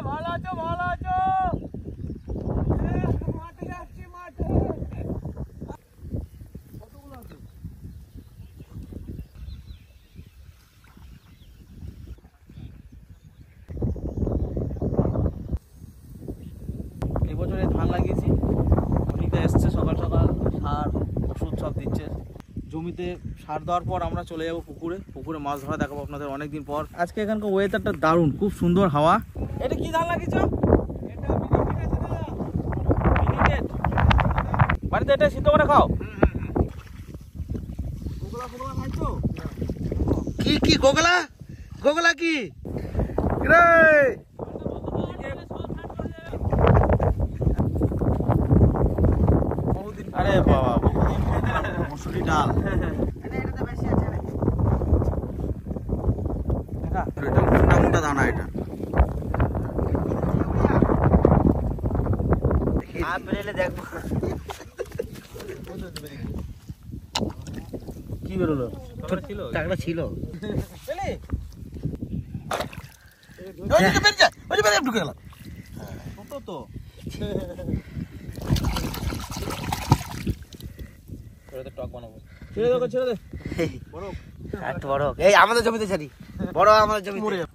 ভালো আছো ভালো আছো? মাঠে যাচ্ছি মাঠে। কতগুলো আছে? এবছরে ধান লাগিয়েছি, অনেকটা এসছে সকাল সকাল সার ওষুধ সব দিচ্ছে। জমিতে সার দেওয়ার পর আমরা চলে যাবো পুকুরে মাছ ধরা দেখাবো আপনাদের অনেকদিন পর। আজকে এখানকার ওয়েদারটা দারুণ, খুব সুন্দর হাওয়া। এটা কি ধান লাগিয়েছ? বাড়িতে এটা সিদ্ধ করে খাও। কি কি গোগলা গোগলা কি রে? আরে বাবা মসুরি ডাল মোটা মোটা দানা। এটা দেখবো কি বেরোলো? টাকটা ছিল ঢুকে গেল তো টক বানাবো। ছেড়ে দে ছেড়ে দে। বড় এই আমাদের জমিতে ছাড়ি, বড় আমাদের জমি মরে যাবে।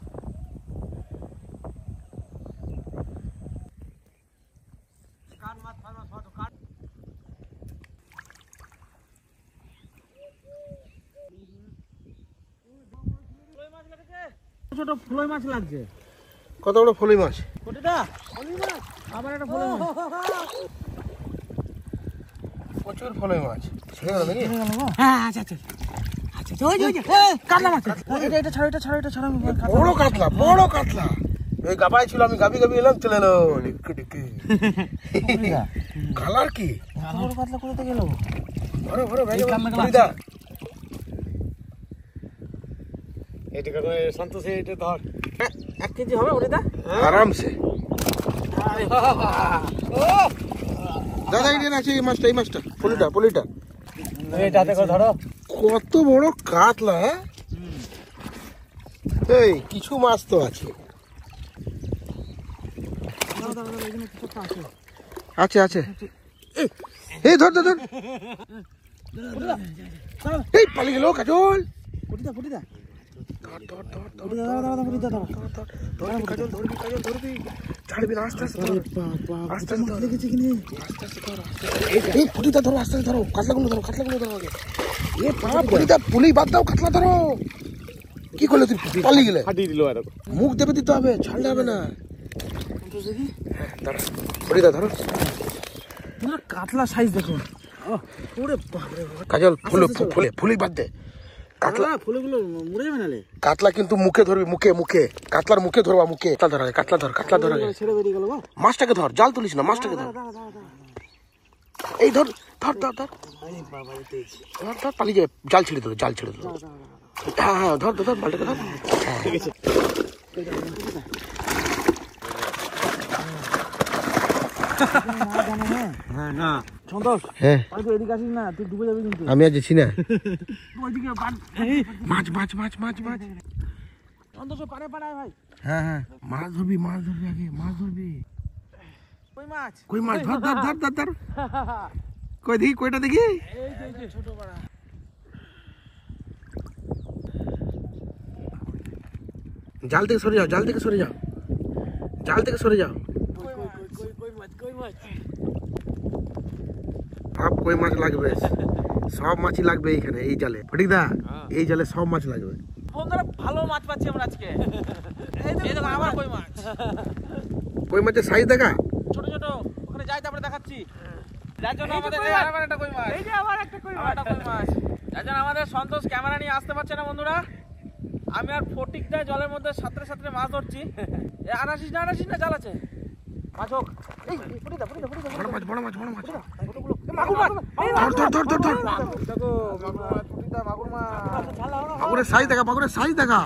ছোট ফলই মাছ লাগছে। কত বড় ফলই মাছ? কোটিটা ফলই মাছ, আবার একটা ফলই মাছ। প্রচুর ফলই মাছ ছেড়ে গেল নাকি? হ্যাঁ আচ্ছা আচ্ছা আচ্ছা ওই যে কাতলা মাছ। এটা এটা ছাড়ো এটা ছাড়ো এটা ছাড়ো। বড় কাতলা বড় কাতলা। এই গাবাই ছিল, আমি গাবি গাবি এলাম, চলে এলো ডিক্কি ডিক্কি। কালার কি বড় কাতলা কোথাতে গেল? বড় বড় ভাই পুরিদা। এটা কত সন্তোষ? এটা ধর 1 কেজি হবে ওটা আরামসে। দাদা এটা আছে এই মাছটা, এই মাছটা পলিটা এইটাতে করে ধরো। কত বড় কাতলা। এই কিছু মাছ তো আছে। আছে আছে এই ধর ধর ধর। এই পালিয়ে গেল কাজল। পুটিদা ধর ধর ধর ধর কাজল, ধরবি কাজল ধরবি, ছাড়বি না, আস্তে আস্তে ধর। আস্তে আস্তে লেগেছে কিনে, আস্তে আস্তে ধর। এই পুটিটা ধরো, আস্তে আস্তে ধরো, কাতলাগুলো ধরো আগে। এ বাবা পুটিটা পুলি বাদ দাও, কাতলা ধরো। কি করলে তুই? পালিয়ে গেলে হাঁটিয়ে দিল। আর মুখ দেবে দিতে হবে, ছাড়লে হবে না। দাঁড়া পুটিটা ধরো। কাতলা সাইজ দেখো। ওরে বাপরে কাজল ফুলি বাদ দে। কাতলা ফুলগুলো মরে যাবে নালে। কাতলা কিন্তু মুখে ধরবি, মুখে কাতলার মুখে ধরবা, মুখে কাতলা ধর আগে। ছেড়ে বেরিয়ে গেল। মাছটাকে ধর, জাল তুলিস না, মাছটাকে ধর। এই ধর ধর ধর ধর ধর, পালিয়ে যাবে। জাল ছেড়ে ধরো। হ্যাঁ ধর ধর মালটাকে ধর। ঠিক আছে আমি আর যাচ্ছি না। মাছ হ্যাঁ মাছ ধরবি আগে, মাছ ধরবি। কই মাছ ধর। কই দেখি, কইটা দেখি। জাল থেকে সরে যাও। সব কই মাছ লাগবে, সব মাছই লাগবে এইখানে, এই জালে। ফটিক দা এই জালে সব মাছ লাগবে। বন্ধুরা ভালো মাছ পাচ্ছি আমরা আজকে। এই দেখো আবার কই মাছের সাইজ দেখা ছোট ওখানে যাই, তারপরে দেখাচ্ছি। যার জন্য আমাদের আবার একটা কই মাছ, এই যে আবার একটা কই মাছ। যার জন্য আমাদের সন্তোষ ক্যামেরা নিয়ে আসতে পারছে না বন্ধুরা। আমি আর ফটিক দা জলের মধ্যে সাঁতরে মাছ ধরছি। আর আসিস না জাল আছে। মাছ হোক। এই ফটিক বড় মাছ মাগুর মাছ। ধর। মাগুরের সাইজ দেখা।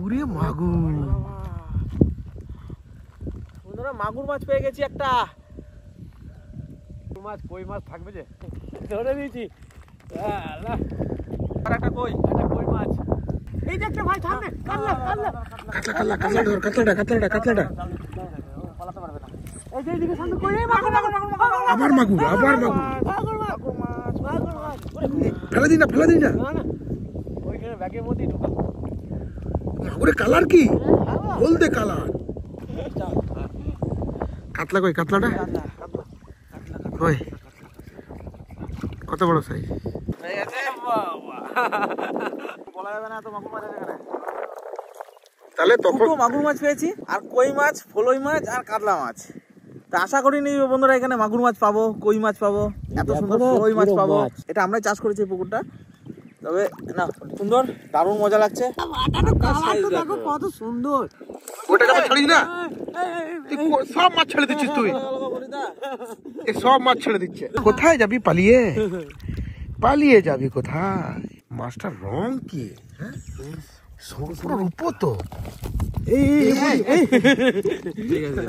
ওরে মাগুর। বন্ধুরা মাগুর মাছ পেয়ে গেছি একটা। কই মাছ থাকবে যে, ধরে দিয়েছি। আর একটা কই মাছ। এই যে একটা ভাই সামনে কাতলা ধর, কাতলাটা। এই যে এদিকে সামনে কই মাগুর আবার মাগুর। ফেলে দিন না। ওইখানে ব্যাগের মধ্যেই ঢোকা মাগুরের কালার কি? হলদে কালার। কাতলা কই? কাতলাটা কই? কত বড় সাইজ? বলা যাবে না, তো মাগুর মাছ আছে এখানে। তাহলে তখন মাগুর মাছ পেয়েছি, আর কই মাছ, ফলই মাছ আর কাতলা মাছ। তা আশা করিনি বন্ধুরা এখানে মাগুর মাছ পাবো, কই মাছ পাবো, এত সুন্দর ফলই মাছ পাবো। এটা আমরাই চাষ করেছি এই পুকুরটা। তবে না, সুন্দর, দারুণ মজা লাগছে। কত সুন্দর। ওটাকে ছাড়িস না, সব মাছ ছেড়ে দিচ্ছিস তুই। সব মাছ ছেড়ে দিচ্ছে। কোথায় যাবি পালিয়ে যাবি কোথায়? মাছটার রং কি? হ্যাঁ, পুরো রূপো তো। ঠিক আছে।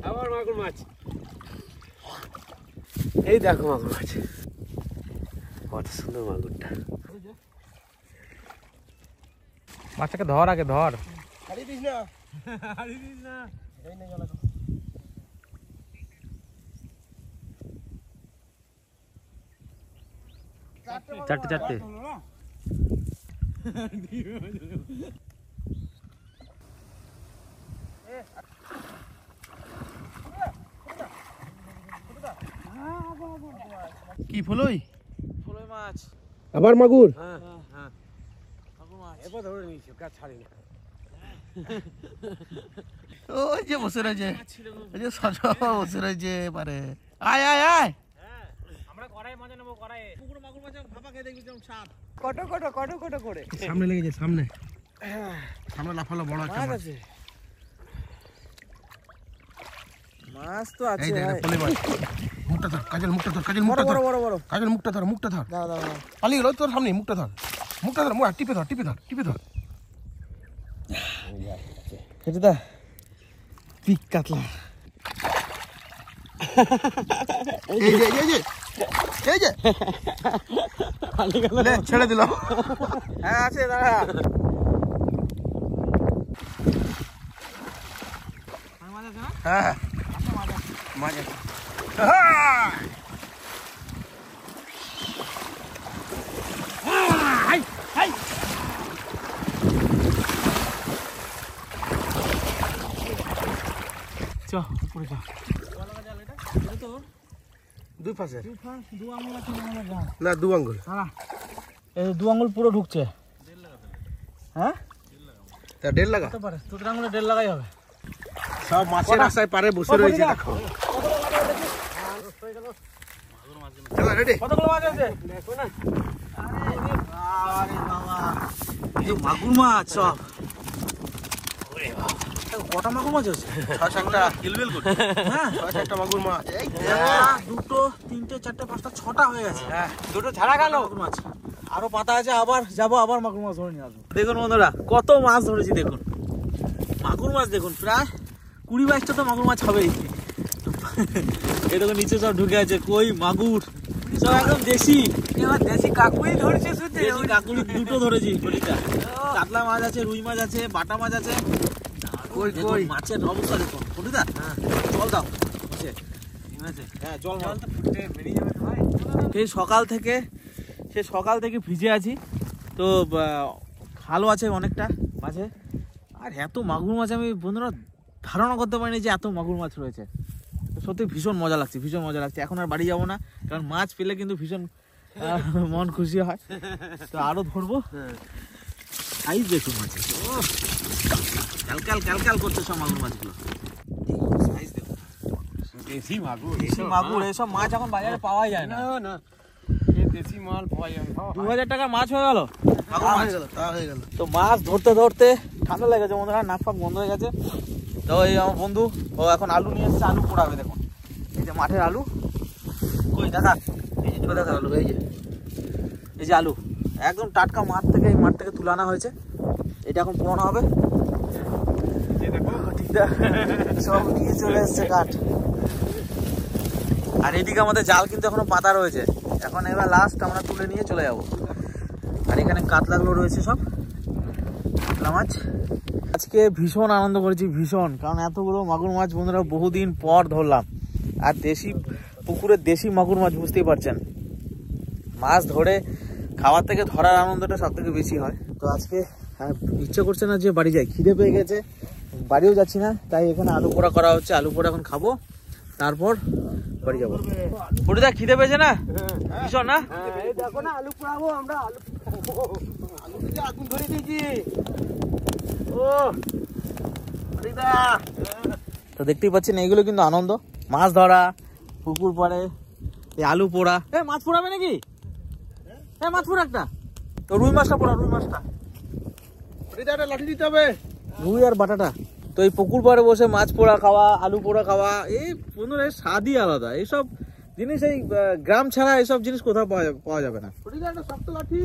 আবার মাগুর মাছ। এই দেখো মাগুর মাছ, কত সুন্দর মাগুরটা। মাছটাকে ধর, আগে ধর। হারিয়ে দিস না। চারটে কি ফলই মাছ, আবার মাগুর। মাগুর মাছ। এবার ধরে নিয়েছি, কাজ ছাড়ি না। ওই যে বসে রয়েছে, ওই যে বসে রয়েছে পারে। আয় আমরা কড়াই মজা নেবো, কড়াই। পুকুর মাগুর মাছ ভাপা খেয়ে দেখবি যেমন স্বাদ। কটো করে সামনে লেগেছে, সামনে লাফালো বড় একটা মাছ আছে। মাছ তো আছে। এই দেখ ফলি মাছ। মুখটা ধর কাজল, মুখটা ধর। কাজল মুখটা ধর। দাও। পালিয়ে গেল তোর সামনে। মুখটা ধর, মুখ টিপে ধর। এটা পিক কাতলা। এই যে ছেড়ে দিল। হ্যাঁ আছে, দাঁড়া। হ্যাঁ মাছ আছে। উপরে যা। দুই পাশে দু আঙুল আছে না, দু আঙ্গুল। এই দু আঙুল পুরো ঢুকছে। হ্যাঁ, তা 1.5 লাগা। তোদের আঙুলে 1.5 লাগাই হবে। সব মাছের আশায় পারে বসে রয়েছে, দেখো। চলো রেডি। কতগুলো মাছ আছে দেখো না। আরে বাবা, এই মাগুর মাছ সব। ওরে বাবা, কটা মাগুর মাছ আছে? 6-7টা কিলবিল করে। হ্যাঁ, 6-7টা মাগুর মাছ। এই দুটো, তিনটে, চারটে, পাঁচটা, 6টা হয়ে গেছে। হ্যাঁ, দুটো ছাড়া গেল। মাগুর মাছ আরো পাতা আছে, আবার যাবো, আবার মাগুর মাছ ধরে নিয়ে আসবো। দেখুন বন্ধুরা, কত মাছ ধরেছি দেখুন। মাগুর মাছ দেখুন, প্রায় 20-22টা তো মাগুর মাছ হবেই। এই দেখুন নিচে সব ঢুকে আছে, কই মাগুর সব একদম দেশি। এবার দেশি কাকুই ধরছে শুধু। দেশি কাকুলি দুটো ধরেছি। কাতলা মাছ আছে, রুই মাছ আছে, বাটা মাছ আছে। কই মাছের অবস্থা দেখুন পরিদা। জল দাও। হ্যাঁ, জল তো ফুটে বেরিয়ে যাবে ভাই। সেই সকাল থেকে ভিজে আছি তো। ভালো আছে অনেকটা মাঝে। আর এত মাগুর মাছ আমি বন্ধুরা ধারণা করতে পারিনি যে এত মাগুর মাছ রয়েছে। সত্যি ভীষণ মজা লাগছে। এখন আর বাড়ি যাবো না, কারণ মাছ পেলে কিন্তু ভীষণ মন খুশি হয়। তো আরো ধরবো। সাইজ দেখুন মাছের, ক্যালকাল করছে সব মাগুর মাছগুলো। সাইজ দেখুন, দেশি মাগুর। এসব মাছ এখন বাজারে পাওয়া যায় না। দেশি মাল পাওয়া যায়। 2000 টাকার মাছ হয়ে গেল। হয়ে গেল। তো মাছ ধরতে ঠান্ডা লেগেছে বন্ধুরা, নাক ফাক বন্ধ হয়ে গেছে। তো এই আমার বন্ধু ও এখন আলু নিয়ে এসছে, আলু পোড়াবে। দেখুন এই যে মাঠের আলু। কই দাদা, এই যে দেখা আলু, এই যে এই যে আলু একদম টাটকা মাঠ থেকে তুলে আনা হয়েছে। এটা এখন পোড়ানো হবে। সব নিয়ে চলে এসছে কাঠ। আর এদিকে আমাদের জাল কিন্তু এখনো পাতা রয়েছে। এখন এবার লাস্ট আমরা তুলে নিয়ে চলে যাব। আর এখানে কাতলাগুলো রয়েছে সব কাতলা মাছ। আজকে ভীষণ আনন্দ করেছি, ভীষণ, কারণ এতগুলো মাগুর মাছ বন্ধুরা বহুদিন পর ধরলাম। আর দেশি পুকুরের দেশি মাগুর মাছ, বুঝতেই পারছেন, মাছ ধরে খাওয়ার থেকে ধরার আনন্দটা সব থেকে বেশি হয়। তো আজকে ইচ্ছে করছে না যে বাড়ি যাই, খিদে পেয়ে গেছে, বাড়িও যাচ্ছি না, তাই এখানে আলু পোড়া করা হচ্ছে। আলু পোড়া এখন খাবো, তারপর বাড়ি যাবো। পরিদা খিদে পেয়েছে না ভীষণ? না দেখো না আলু পোড়াবো আমরা, আলু আগুন ধরে দিয়েছি। তো দেখতেই পাচ্ছেন এইগুলো কিন্তু আনন্দ, মাছ ধরা, পুকুর পরে এই আলু পোড়া। মাছ পোড়াবে নাকি? মাছ পোড়া একটা, তো রুই মাছটা পোড়া, রুই মাছটা লাঠি দিতে হবে, রুই আর বাটাটা। তো এই পুকুর পাড়ে বসে মাছ পোড়া খাওয়া, আলু পোড়া খাওয়া, এই বন্ধুরা স্বাদই আলাদা। এইসব জিনিস এই গ্রাম ছাড়া এইসব জিনিস কোথাও পাওয়া যাবে না।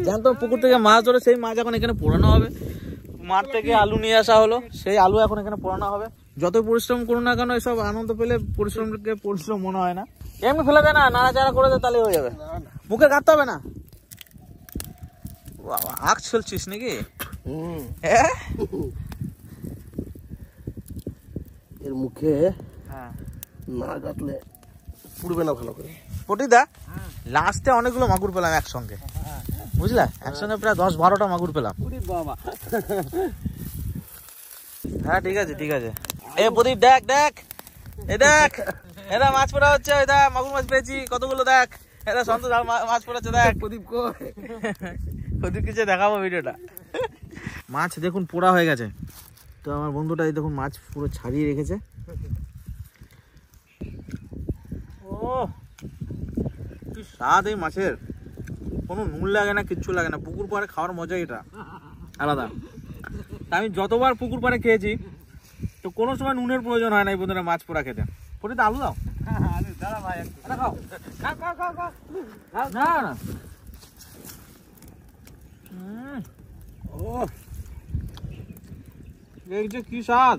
জানতো পুকুর থেকে মাছ ধরে সেই মাছ এখন এখানে পোড়ানো হবে। মাঠ থেকে আলু নিয়ে আসা হলো, সেই আলু এখন এখানে পোড়ানো হবে। যত পরিশ্রম করুন না কেন, এসব আনন্দ পেলে পরিশ্রম মনে হয় না। এমনি ফেলে দেয় না, নাড়াচাড়া করে দেয়, তাহলে হয়ে যাবে। মুখে কাটতে হবে না। বাবা আখ ছলছিস নাকি? এর মুখে না কাটলে পুড়বে না ভালো করে। পটিদা লাস্টে অনেকগুলো মাগুর পেলাম একসঙ্গে, বুঝলা, একসঙ্গে প্রায় 10-12টা মাগুর পেলাম। হ্যাঁ ঠিক আছে ঠিক আছে। এ প্রদীপ দেখ দেখ, এ দেখ, এটা মাছ পড়া হচ্ছে, এটা মাগুর মাছ পেয়েছি কতগুলো, দেখ এটা সন্তোষ মাছ পড়াচ্ছে, দেখ প্রদীপ প্রদীপ কিছু দেখাবো ভিডিওটা। মাছ দেখুন পোড়া হয়ে গেছে। তো আমার বন্ধুটা এই দেখুন মাছ পুরো ছাড়িয়ে রেখেছে। ও কি স্বাদ এই মাছের, কোনো নুন লাগে না, কিচ্ছু লাগে না। পুকুর পাড়ে খাওয়ার মজা এটা আলাদা। আমি যতবার পুকুর পাড়ে খেয়েছি, তো কোনো সময় নুনের প্রয়োজন হয় না এই বন্ধুরা মাছ পোড়া খেতে। পরে আলু দাও, না না, এই যে কি স্বাদ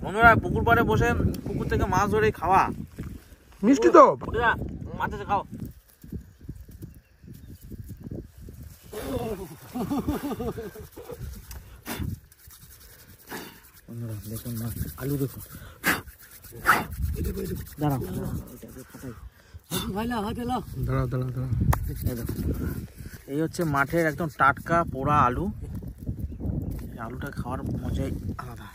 বন্ধুরা, পুকুর পাড়ে বসে পুকুর থেকে মাছ ধরে খাওয়া। মিষ্টি তো মাছ আছে, খাও। বন্ধুরা দেখুন মাছ, আলু দেখুন, দাঁড়াও এই হচ্ছে মাঠের একদম টাটকা পোড়া আলু। আলুটা খাওয়ার মজাই আলাদা।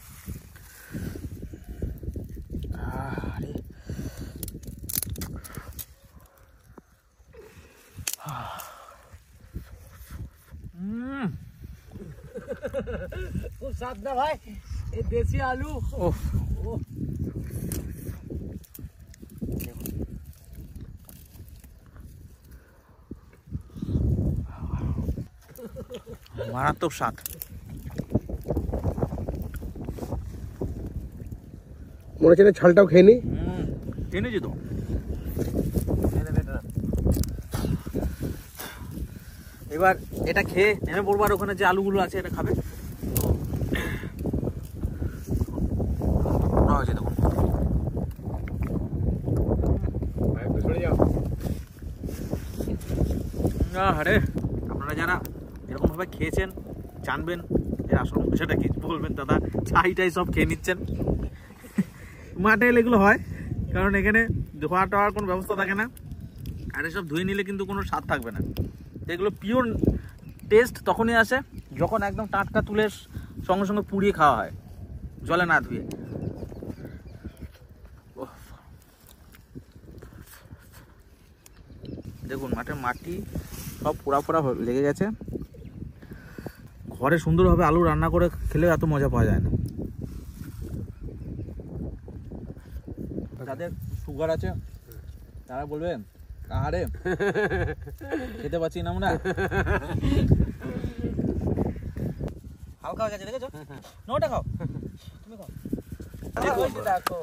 খুব স্বাদ না ভাই এই দেশি আলু। মারাত্মক স্বাদ। মনে হচ্ছে ছালটাও খেয়ে নি, এনেছি তো। এবার এটা খেয়ে নেমে পড়বো, আর ওখানে যে আলুগুলো আছে এটা খাবে। দেখুন আরে আপনারা যারা এরকম ভাবে খেয়েছেন জানবেন এর আসল মজাটা কি। বলবেন দাদা ছাইটাই সব খেয়ে নিচ্ছেন। মাঠে এলে এগুলো হয়, কারণ এখানে ধোয়া টোয়ার কোনো ব্যবস্থা থাকে না। আর এসব ধুয়ে নিলে কিন্তু কোনো স্বাদ থাকবে না। এগুলো পিওর টেস্ট তখনই আসে যখন একদম টাটকা তুলে সঙ্গে সঙ্গে পুড়িয়ে খাওয়া হয়, জলে না ধুয়ে। দেখুন মাঠের মাটি সব পোড়া পোড়া লেগে গেছে। ঘরে সুন্দরভাবে আলু রান্না করে খেলে এত মজা পাওয়া যায় না। যাদের সুগার আছে তারা বলবেন আরে খেতে পাচ্ছি না আমরা। হালকা হয়ে গেছে, দেখেছো? নোটা খাও, তুমি খাও। দেখো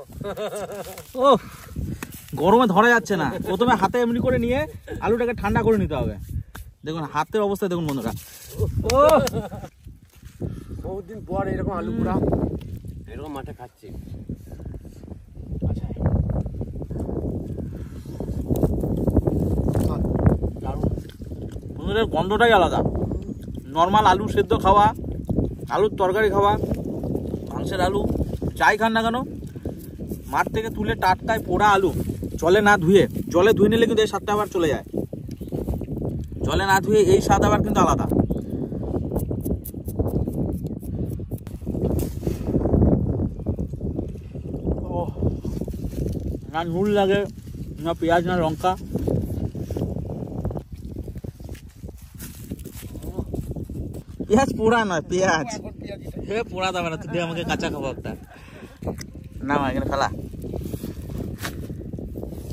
ও গরমে ধরা যাচ্ছে না। প্রথমে হাতে এমনি করে নিয়ে আলুটাকে ঠান্ডা করে নিতে হবে। দেখুন হাতের অবস্থা দেখুন বন্ধুরা। ও বহুত দিন পর এরকম আলু পোড়া এরকম মাঠে খাচ্ছি। বন্ধুদের গন্ধটাই আলাদা। নর্মাল আলু সেদ্ধ খাওয়া, আলুর তরকারি খাওয়া, মাংসের আলু যাই খান না কেন, মাঠ থেকে তুলে টাটকায় পোড়া আলু জলে না ধুয়ে, জলে ধুয়ে নিলে কিন্তু এই স্বাদটা আবার চলে যায়। জলে না ধুয়ে এই স্বাদ আবার কিন্তু আলাদা। না নুন লাগে, না পেঁয়াজ, না লঙ্কা। পেঁয়াজ পোড়া নয়, পেঁয়াজ পোড়া দাবে না। তুই আমাকে কাঁচা খাবো একটা। না এখানে ফেলা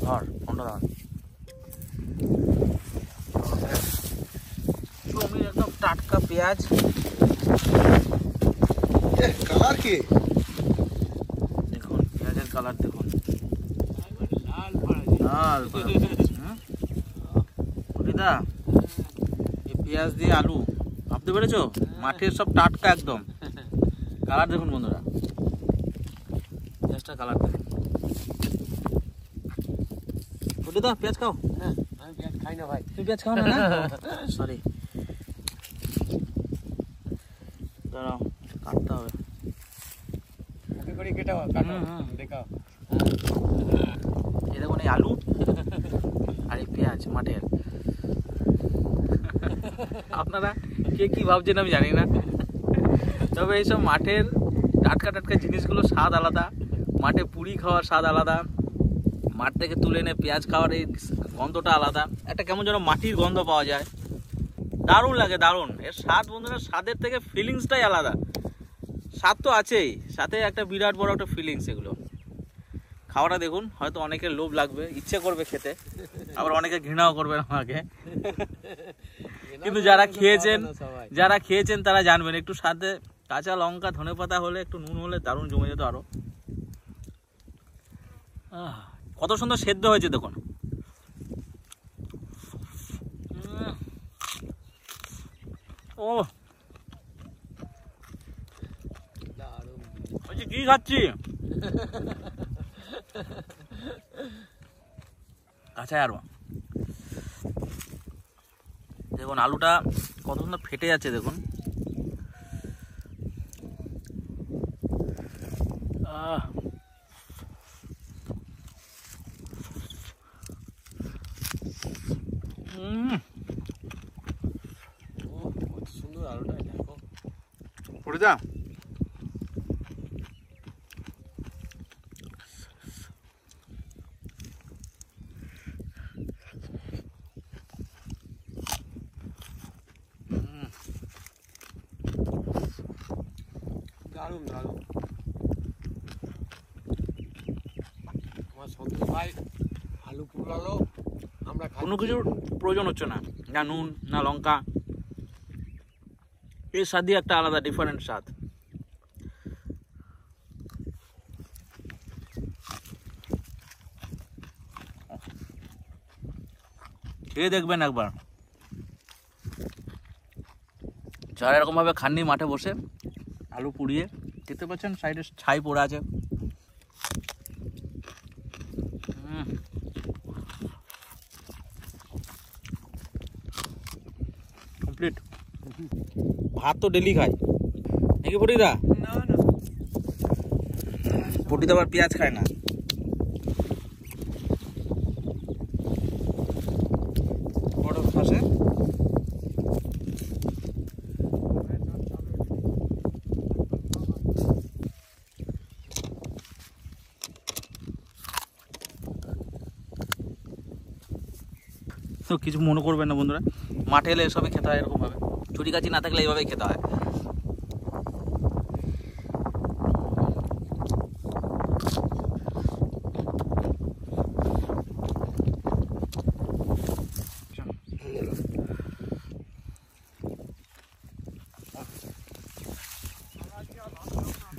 ধর ফোনটা দাও। একদম টাটকা পেঁয়াজ। কালার কি দেখুন, পেঁয়াজের কালার দেখুন, লাল। বুঝিদা এই পেঁয়াজ দিয়ে আলু ভাবতে পেরেছো? মাঠের সব টাটকা একদম। কালার দেখুন বন্ধুরা, পেঁয়াজটা কালার দেখুন। বুঝিদা পেঁয়াজ খাও? হ্যাঁ, আমি পেঁয়াজ খাই না ভাই। তুমি পেঁয়াজ খাও না? সরি, দাঁড়াও কাটতে হবে। মুখে করে কেটে কাটো, দেখাও। এই দেখুন এই আলু আর এই পেঁয়াজ মাঠের। আপনারা কে কি ভাবছেন আমি জানি না, তবে এইসব মাঠের টাটকা টাটকা জিনিসগুলো স্বাদ আলাদা। মাঠে পুরি খাওয়ার স্বাদ আলাদা, মাঠ থেকে তুলে এনে পেঁয়াজ খাওয়ার এই গন্ধটা আলাদা। একটা কেমন যেন মাটির গন্ধ পাওয়া যায়, দারুণ লাগে, দারুণ। এর স্বাদ বন্ধুরা, স্বাদের থেকে ফিলিংসটাই আলাদা। স্বাদ তো আছেই, সাথে একটা বিরাট বড় একটা ফিলিংস। এগুলো খাওয়াটা দেখুন, হয়তো অনেকের লোভ লাগবে, ইচ্ছে করবে খেতে, আবার অনেকে ঘৃণাও করবেন আমাকে। কিন্তু যারা খেয়েছেন তারা জানবেন, একটু সাথে কাঁচা লঙ্কা, ধনেপাতা হলে, একটু নুন হলে দারুণ জমে যেত আরো। কত সুন্দর সেদ্ধ হয়েছে দেখুন। ও কি খাচ্ছি? আচ্ছা আর দেখুন আলুটা কত সুন্দর ফেটে যাচ্ছে দেখুন। সুন্দর আলুটা দেখো। পড়ে যা। দারুণ দারুণ। আমার সন্তোষ ভাই আলু পোড়ালো, আমরা কোনো কিছুর প্রয়োজন হচ্ছে না, না নুন না লঙ্কা। এর স্বাদই একটা আলাদা ডিফারেন্ট স্বাদ। খেয়ে দেখবেন একবার, যারা এরকম ভাবে খাননি মাঠে বসে আলু পুড়িয়ে। দেখতে পাচ্ছেন সাইডে ছাই পড়ে আছে। কমপ্লিট। ভাত তো ডেলি খাই নাকি পটিদা? না না, পটিদা আবার পেঁয়াজ খায় না। বড় পাশে তো কিছু মনে করবেন না বন্ধুরা, মাঠে এলে এসবই খেতে হয় এরকম ভাবে। ছুটি কাছি না থাকলে এইভাবেই খেতে হয়।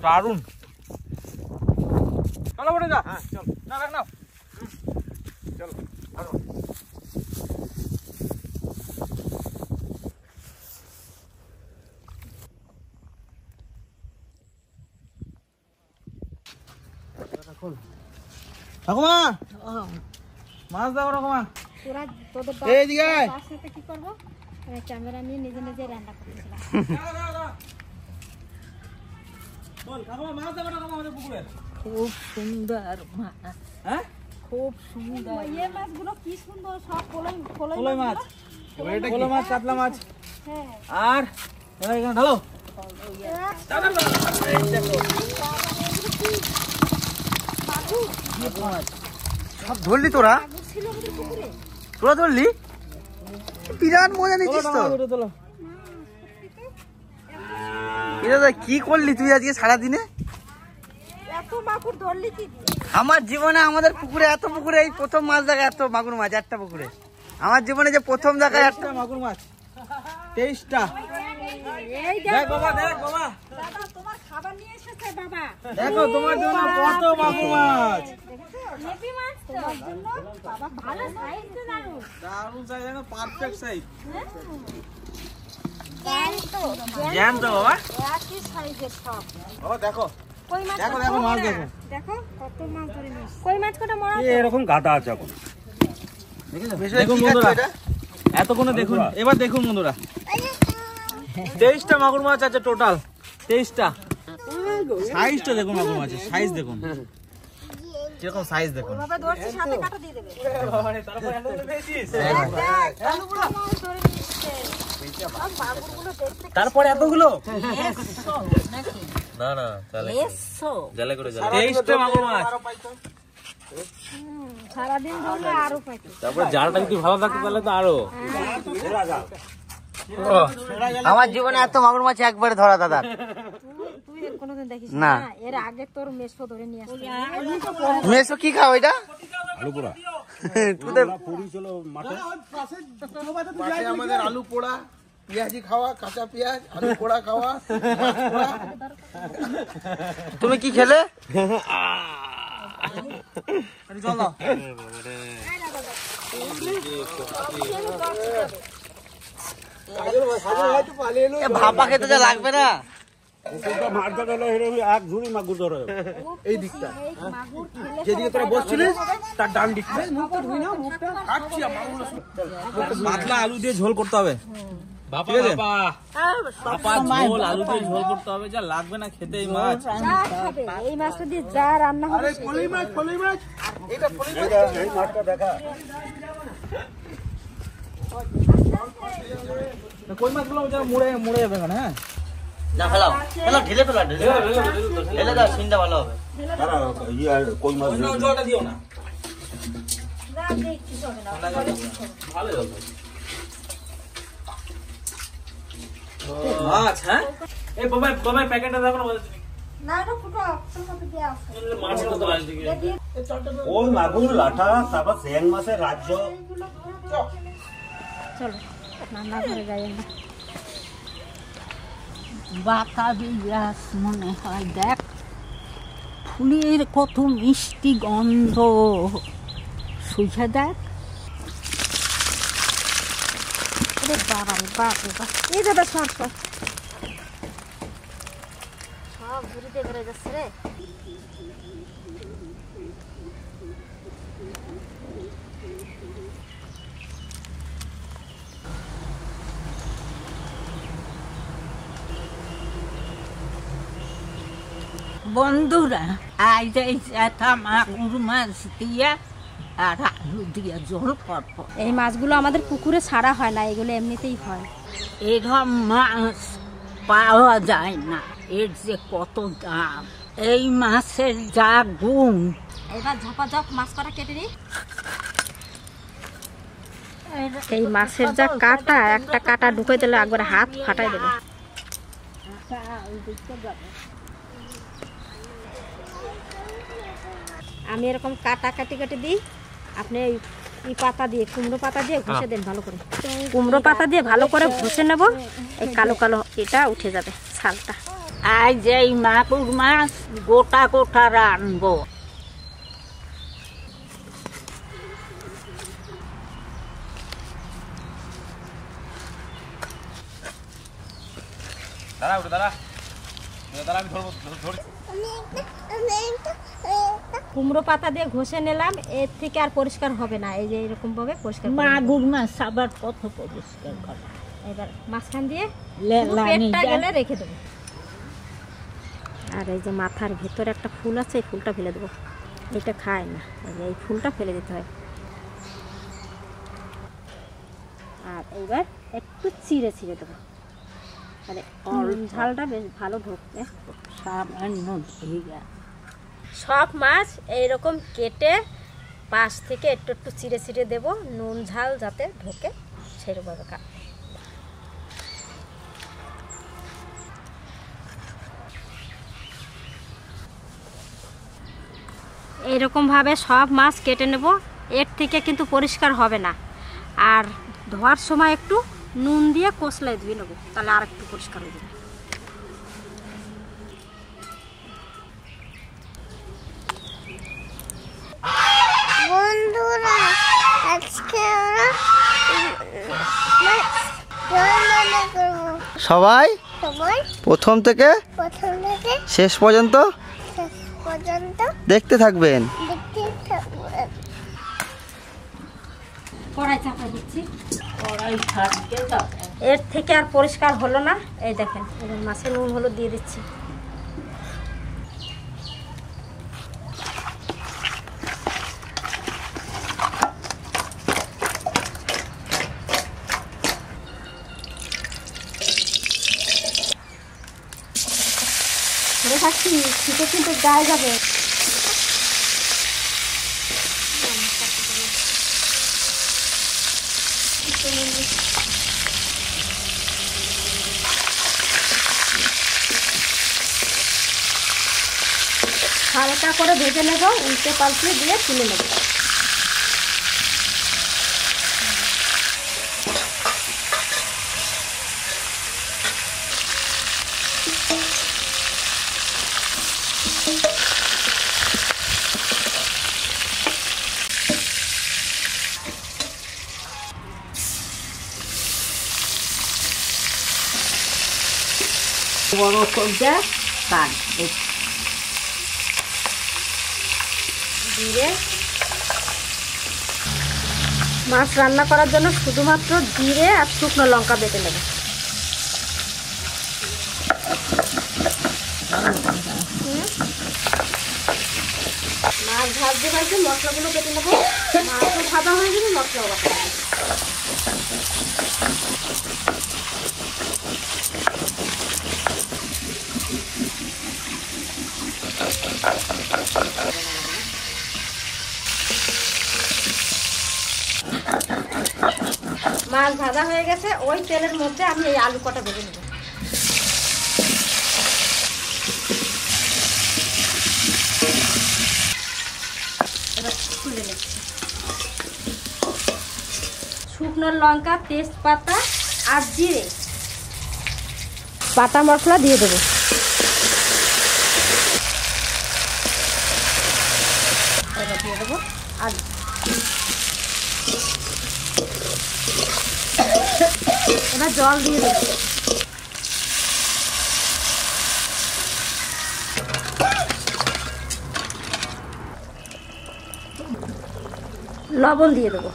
দারুন। চলো বটে যা। হ্যাঁ চল। না রাখ নাও। ঠাকুমা মাছ দাও ঠাকুমা। তোরা তোদের এইদিকে আয়। তার সাথে কি করব? ক্যামেরা নিয়ে নিজে নিজে রান্না করতেছিলাম। বল ঠাকুমা মাছ দাও ঠাকুমা আমাদের পুকুরে। খুব সুন্দর মাছ, হ্যাঁ খুব সুন্দর। এই মাছগুলো কি সুন্দর, সব কলাই মাছ, কলাই মাছ, কাতলা মাছ। হ্যাঁ আর এবার এখানে ঢালো। সব ধরলি তোরা? তোরা ধরলি? বিরাট মজা নিচ্ছিস তো। এটা কি করলি তুই আজকে সারাদিনে? এত মাগুর ধরলি কি? আমার জীবনে আমাদের পুকুরে এত পুকুরে এই প্রথম মাছ দেখা, এত মাগুর মাছ একটা পুকুরে আমার জীবনে যে প্রথম দেখা একটা মাগুর মাছ। 23টা। এই দেখ বাবা, দেখ বাবা, দাদা তোমার খাবার নিয়ে এসেছে বাবা। দেখো তোমার জন্য কত মাগুর মাছ। নেপি মাছ তোমার জন্য বাবা, ভালো সাইজ তো দারুন। দারুণ সাইজ, একদম পারফেক্ট সাইজ। জ্যান্ত বাবা, একই সাইজের সব। বাবা দেখো, কই মাছ দেখো দেখো মাছ দেখো। দেখো কত মাছ ধরে নিয়েছে। কই মাছ কটা মরা? এরকম গাদা আছে এখন। দেখুন বন্ধুরা, এতক্ষণে দেখুন, এবার দেখুন বন্ধুরা, 23টা মাগুর মাছ আছে টোটাল। 23টা। সাইজটা দেখুন মাগুর মাছের, সাইজ দেখুন কিরকম সাইজ দেখুন। বাবা ধরছি, সাথে কাটা দিয়ে দেবে। তারপর এতগুলো পেয়েছিস? তারপরে এতগুলো না না জালে করে 23টা মাগুর মাছ। সারাদিন ধরলে আরো পাইতো। তারপরে জালটা যদি ভালো থাকতো তাহলে তো আরো। আমার জীবনে এত মাগুর মাছ একবারে ধরা দাদা। তুই কোনোদিন দেখিস না। না? এর আগে তোর মেসো ধরে নিয়ে আসতো। মেসো কি খাও এটা? আলু পোড়া। তোদের পুরি ছিল মাঠে। পাশে আমাদের আলু পোড়া, পেঁয়াজি খাওয়া, কাঁচা পেঁয়াজ, আলু পোড়া খাওয়া। তুমি কি খেলে? চল দাও। ভাপা খেতে যা লাগবে না। মাছ ধরে এক ঝুড়ি মাগুর ধরে। এই দিকটা এই মাগুর খেলে যেদিকে তোরা বসছিলিস তার ডান দিকটা। পাতলা আলু দিয়ে ঝোল করতে হবে। ঠিক আছে? বাবা ঝোল আলু দিয়ে ঝোল করতে হবে, যা লাগবে না খেতে এই মাছ। যা খাবে এই মাছটা দিয়ে যা রান্না হবে। পলি মাছ, পলি মাছ। এটা পলি মাছ। এই মাছটা দেখা। কই মাছগুলো যা মুড়ে মুড়ে যাবে না। হ্যাঁ না ফেলাও, ফেলাও, ঢেলে ফেলা, ঢেলে দাও, সিনটা ভালো হবে। কই মাছ জলটা দিও না। যা দেখছি হবে না। ভালো জল মাছ। হ্যাঁ এই বাবা বাবা প্যাকেটটা দেখো না। না এটা ফুটো অপশন মতো দেয়া আছে। মাছের মতো আসছে কি? ওই মাগুর লাঠা, তারপর শ্যাং মাছের রাজ্য। চলো রান্না করে যাই আমরা। বাতাবি গাছ মনে হয়, দেখ ফুলের কত মিষ্টি গন্ধ, শুঝে দেখ। ওরে বাবা রে বাপ রে বাপ। এই দাদা সর সর, সব ঘুরিতে বেড়ে যাচ্ছে রে। বন্ধুরা আজ এই জ্যাঠা মাগুর মাছ দিয়া আর আলু দিয়া ঝোল করবো। এই মাছগুলো আমাদের পুকুরে ছাড়া হয় না, এগুলো এমনিতেই হয়। এরকম মাছ পাওয়া যায় না, এর যে কত দাম। এই মাছের যা গুণ। এবার ঝপাঝপ মাছ কটা কেটে দিই। এই মাছের যা কাটা, একটা কাটা ঢুকে দিলে একবার হাত ফাটাই দেবে। আমি এরকম কাটা কাটি কাটি দিই, আপনি এই পাতা দিয়ে, কুমড়ো পাতা দিয়ে ঘষে দেন ভালো করে। কুমড়ো পাতা দিয়ে ভালো করে ঘষে নেব, এই কালো কালো এটা উঠে যাবে ছালটা। আজ এই মাগুর মাছ গোটা গোটা রানবো। দাঁড়া উঠে দাঁড়া আমি ধরছি। কুমড়ো পাতা দিয়ে ঘষে নিলাম, এর থেকে আর পরিষ্কার হবে না। এই যে এরকম ভাবে পরিষ্কার করে নিলাম। মাগুর মাছ আবার কত পরিষ্কার করে। এবার মাঝখান দিয়ে লেলানি পেটটা যায়। গেলে রেখে দেবো। আর এই যে মাথার ভেতরে একটা ফুল আছে, এই ফুলটা ফেলে দেবো। এটা খায় না, এই ফুলটা ফেলে দিতে হয়। আর এইবার একটু চিড়ে চিড়ে দেবো, মানে ঝালটা বেশ ভালো ঢুকবে। সামান্য ভিজা সব মাছ এইরকম কেটে পাশ থেকে একটু একটু চিড়ে চিড়ে দেবো, নুন ঝাল যাতে ঢোকে সেরকমভাবে কাট। এইরকমভাবে সব মাছ কেটে নেব। এর থেকে কিন্তু পরিষ্কার হবে না। আর ধোয়ার সময় একটু নুন দিয়ে কষলাই ধুয়ে নেবো, তাহলে আর একটু পরিষ্কার হয়ে যাবে। বন্ধুরা আজকে আমরা রান্না করব। সবাই সবাই প্রথম থেকে প্রথম থেকে শেষ পর্যন্ত শেষ পর্যন্ত দেখতে থাকবেন। দেখতে থাকবেন। কড়াই চাপা দিচ্ছি। কড়াই থাকতে যাবে। এর থেকে আর পরিষ্কার হলো না। এই দেখেন, এবার মাছে নুন হলুদ দিয়ে দিচ্ছি। ধরে থাকছি, শীতে কিন্তু গায়ে যাবে। হালকা করে ভেজে নেব, উল্টে পাল্টে দিয়ে তুলে নেব। বড় সবজা কাট জিরে, মাছ রান্না করার জন্য শুধুমাত্র জিরে আর শুকনো লঙ্কা বেটে নেব। মাছ ভাজতে ভাজতে মশলাগুলো কেটে নেবো। মাছও ভাজা হয়ে গেলে মশলাও বাটা হবে। মাছ ভাজা হয়ে গেছে, ওই তেলের মধ্যে আমি এই আলু কটা ভেজে নেব। এবার তুলে নিচ্ছি। শুকনো লঙ্কা, তেজপাতা আর জিরে, বাটা মশলা দিয়ে দেবো। এবার দিয়ে দেবো আর এবার জল দিয়ে দেবো। লবণ দিয়ে দেবো,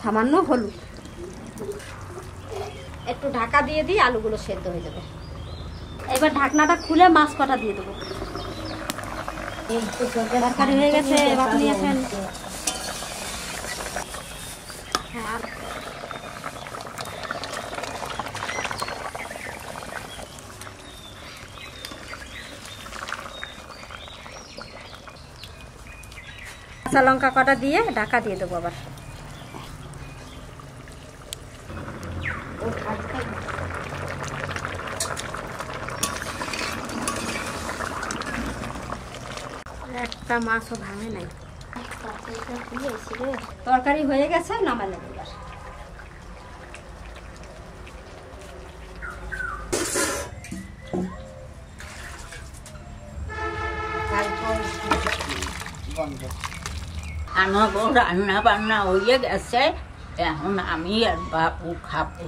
সামান্য হলুদ, একটু ঢাকা দিয়ে দিই, আলুগুলো সেদ্ধ হয়ে যাবে। এবার ঢাকনাটা খুলে মাছ কটা দিয়ে দেবো। তরকারি হয়ে গেছে, ভাত নিয়েছেন। কাঁচা লঙ্কা কটা দিয়ে ঢাকা দিয়ে দেবো। আবার একটা মাছও ভাঙে নাই। তরকারি হয়ে গেছে, নামালে এবার। আমারও রান্না বান্না হয়ে গেছে, এখন আমি আর বাবু খাবো।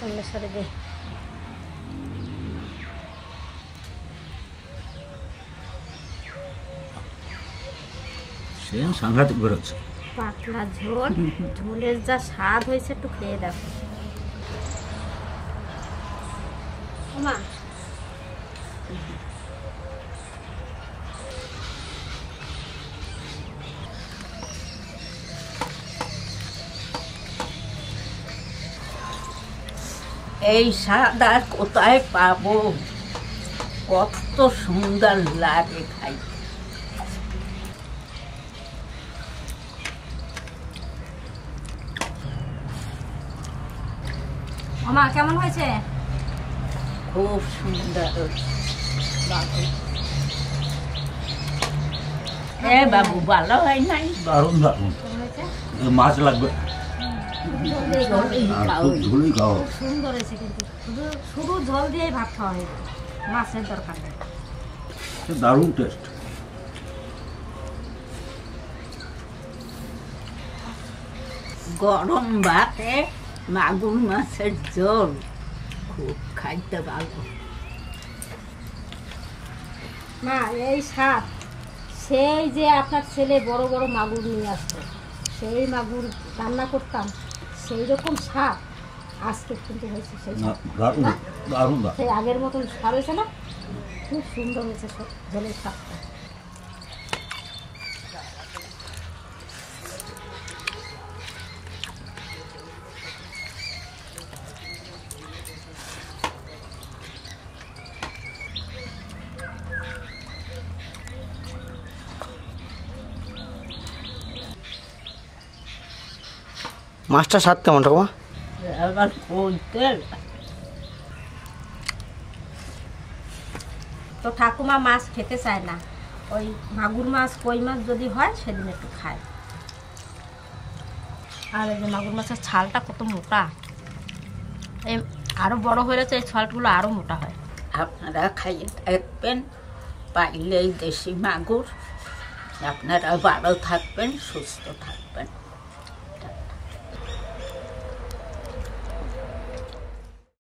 অন্য সরে দে। সে সাংঘাতিক বেরোচ্ছে। পাতলা ঝোল, ঝোলের যা স্বাদ হয়েছে একটু খেয়ে দেখো। মা এই স্বাদ আর কোথায় পাবো? কত সুন্দর লাগে খাই। মা কেমন হয়েছে? খুব সুন্দর। এ বাবু ভালো হয় নাই? দারুণ দারুণ। কেমন হয়েছে? মাছ লাগবে, ঝুলই খাও। সুন্দর হয়েছে, কিন্তু শুধু শুধু জল দিয়ে ভাত খাওয়া হয়, মাছের দরকার নেই। দারুণ টেস্ট। গরম ভাতে মাগুর মাছের ঝোল খুব খাইতে ভালো। মা এই স্বাদ সেই যে আপনার ছেলে বড় বড় মাগুর নিয়ে আসতো, সেই মাগুর রান্না করতাম, সেই রকম স্বাদ আজকে কিন্তু হয়েছে। সেই দারুণ দারুণ। সেই আগের মতন স্বাদ হয়েছে না? খুব সুন্দর হয়েছে ঝোলের স্বাদটা। মাছটা স্বাদ কেমন ঠাকুমা? আবার বলতে তো ঠাকুমা মাছ খেতে চায় না, ওই মাগুর মাছ কই মাছ যদি হয় সেদিন একটু খায়। আর এই যে মাগুর মাছের ছালটা কত মোটা, এই আরও বড় হয়ে গেছে, এই ছালগুলো আরও মোটা হয়। আপনারা খাইয়ে দেখবেন, পাইলেই দেশি মাগুর। আপনারা ভালো থাকবেন, সুস্থ থাকবেন।